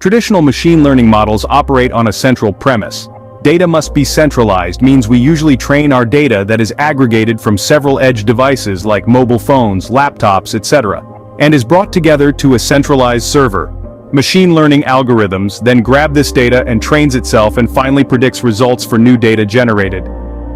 Traditional machine learning models operate on a central premise. Data must be centralized means we usually train our data that is aggregated from several edge devices like mobile phones, laptops, etc., and is brought together to a centralized server. Machine learning algorithms then grab this data and trains itself and finally predicts results for new data generated.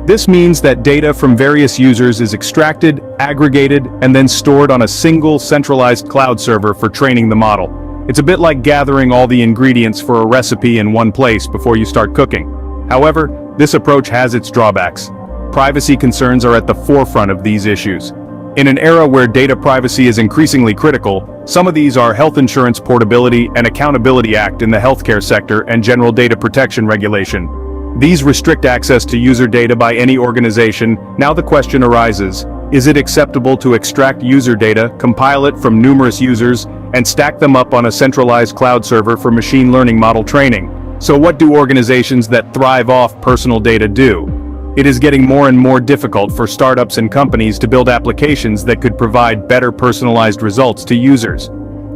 This means that data from various users is extracted, aggregated, and then stored on a single centralized cloud server for training the model. It's a bit like gathering all the ingredients for a recipe in one place before you start cooking. However, this approach has its drawbacks. Privacy concerns are at the forefront of these issues. In an era where data privacy is increasingly critical, some of these are Health Insurance Portability and Accountability Act in the healthcare sector and General Data Protection Regulation. These restrict access to user data by any organization. Now the question arises, is it acceptable to extract user data, compile it from numerous users, and stack them up on a centralized cloud server for machine learning model training? So what do organizations that thrive off personal data do? It is getting more and more difficult for startups and companies to build applications that could provide better personalized results to users.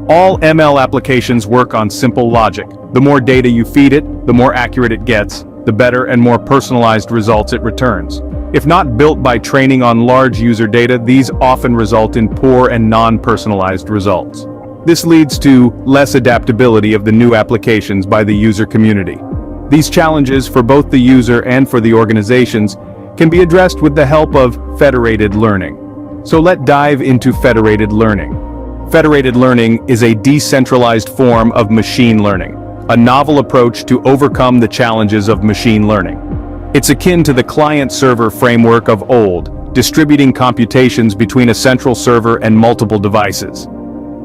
All ML applications work on simple logic. The more data you feed it, the more accurate it gets, the better and more personalized results it returns. If not built by training on large user data, these often result in poor and non-personalized results. This leads to less adaptability of the new applications by the user community. These challenges for both the user and for the organizations can be addressed with the help of federated learning. So let's dive into federated learning. Federated learning is a decentralized form of machine learning, a novel approach to overcome the challenges of machine learning. It's akin to the client-server framework of old, distributing computations between a central server and multiple devices.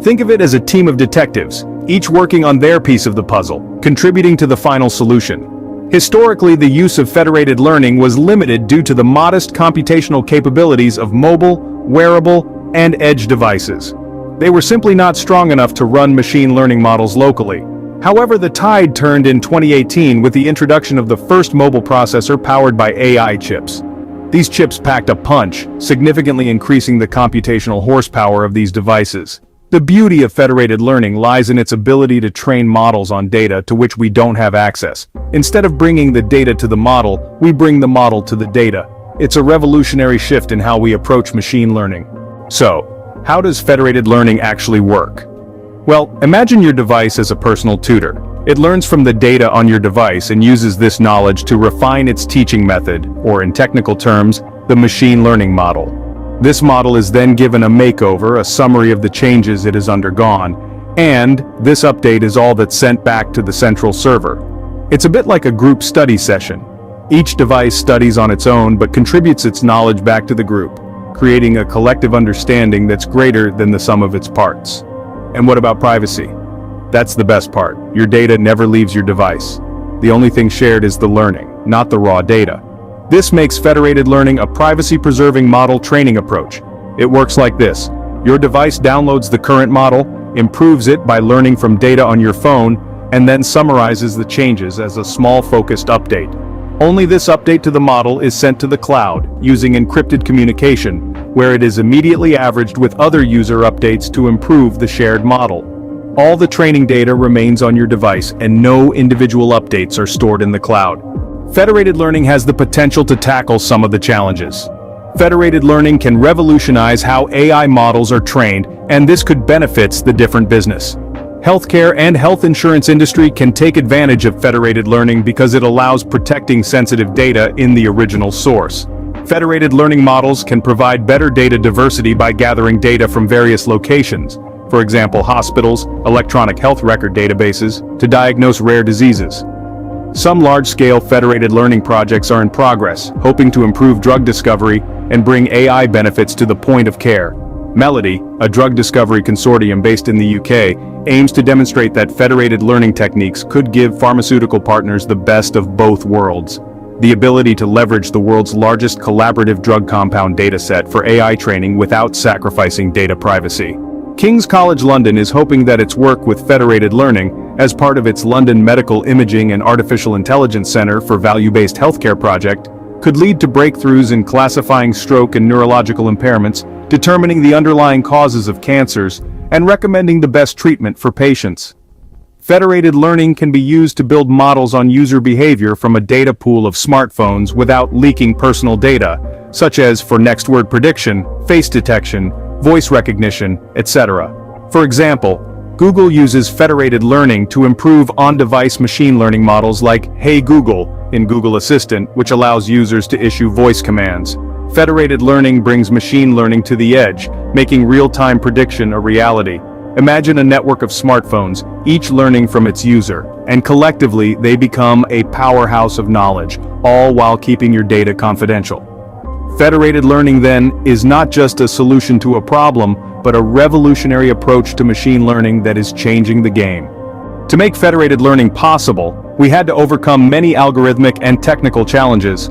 Think of it as a team of detectives, each working on their piece of the puzzle, contributing to the final solution. Historically, the use of federated learning was limited due to the modest computational capabilities of mobile, wearable, and edge devices. They were simply not strong enough to run machine learning models locally. However, the tide turned in 2018 with the introduction of the first mobile processor powered by AI chips. These chips packed a punch, significantly increasing the computational horsepower of these devices. The beauty of federated learning lies in its ability to train models on data to which we don't have access. Instead of bringing the data to the model, we bring the model to the data. It's a revolutionary shift in how we approach machine learning. So, how does federated learning actually work? Well, imagine your device as a personal tutor. It learns from the data on your device and uses this knowledge to refine its teaching method, or in technical terms, the machine learning model. This model is then given a makeover, a summary of the changes it has undergone, and this update is all that's sent back to the central server. It's a bit like a group study session. Each device studies on its own but contributes its knowledge back to the group, creating a collective understanding that's greater than the sum of its parts. And what about privacy? That's the best part. Your data never leaves your device. The only thing shared is the learning, not the raw data. This makes federated learning a privacy-preserving model training approach. It works like this. Your device downloads the current model, improves it by learning from data on your phone, and then summarizes the changes as a small focused update. Only this update to the model is sent to the cloud, using encrypted communication, where it is immediately averaged with other user updates to improve the shared model. All the training data remains on your device and no individual updates are stored in the cloud. Federated learning has the potential to tackle some of the challenges. Federated learning can revolutionize how AI models are trained, and this could benefit the different business. Healthcare and health insurance industry can take advantage of federated learning because it allows protecting sensitive data in the original source. Federated learning models can provide better data diversity by gathering data from various locations, for example hospitals, electronic health record databases, to diagnose rare diseases. Some large-scale federated learning projects are in progress, hoping to improve drug discovery and bring AI benefits to the point of care. Melody, a drug discovery consortium based in the UK, aims to demonstrate that federated learning techniques could give pharmaceutical partners the best of both worlds. The ability to leverage the world's largest collaborative drug compound dataset for AI training without sacrificing data privacy. King's College London is hoping that its work with federated learning, as part of its London Medical Imaging and Artificial Intelligence Centre for Value-Based Healthcare project, could lead to breakthroughs in classifying stroke and neurological impairments, determining the underlying causes of cancers, and recommending the best treatment for patients. Federated learning can be used to build models on user behavior from a data pool of smartphones without leaking personal data, such as for next word prediction, face detection, voice recognition, etc. For example, Google uses federated learning to improve on-device machine learning models like Hey Google in Google Assistant, which allows users to issue voice commands. Federated learning brings machine learning to the edge, making real-time prediction a reality. Imagine a network of smartphones, each learning from its user, and collectively they become a powerhouse of knowledge, all while keeping your data confidential. Federated learning, then, is not just a solution to a problem, but a revolutionary approach to machine learning that is changing the game. To make federated learning possible, we had to overcome many algorithmic and technical challenges.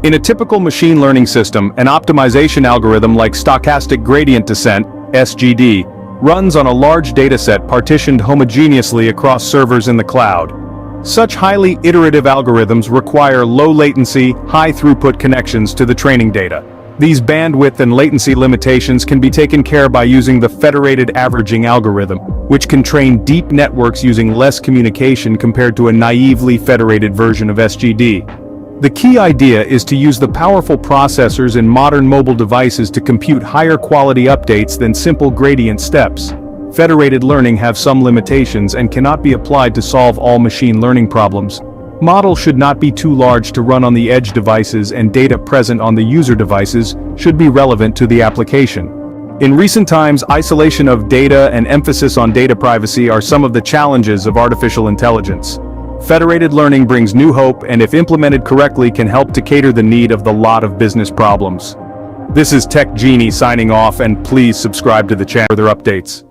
In a typical machine learning system, an optimization algorithm like stochastic gradient descent, (SGD), runs on a large dataset partitioned homogeneously across servers in the cloud. Such highly iterative algorithms require low-latency, high-throughput connections to the training data. These bandwidth and latency limitations can be taken care of by using the federated averaging algorithm, which can train deep networks using less communication compared to a naively federated version of SGD. The key idea is to use the powerful processors in modern mobile devices to compute higher quality updates than simple gradient steps. Federated learning have some limitations and cannot be applied to solve all machine learning problems. Models should not be too large to run on the edge devices, and data present on the user devices should be relevant to the application. In recent times, isolation of data and emphasis on data privacy are some of the challenges of artificial intelligence. Federated learning brings new hope and, if implemented correctly, can help to cater the need of the lot of business problems. This is Thetechgenie signing off, and please subscribe to the channel for further updates.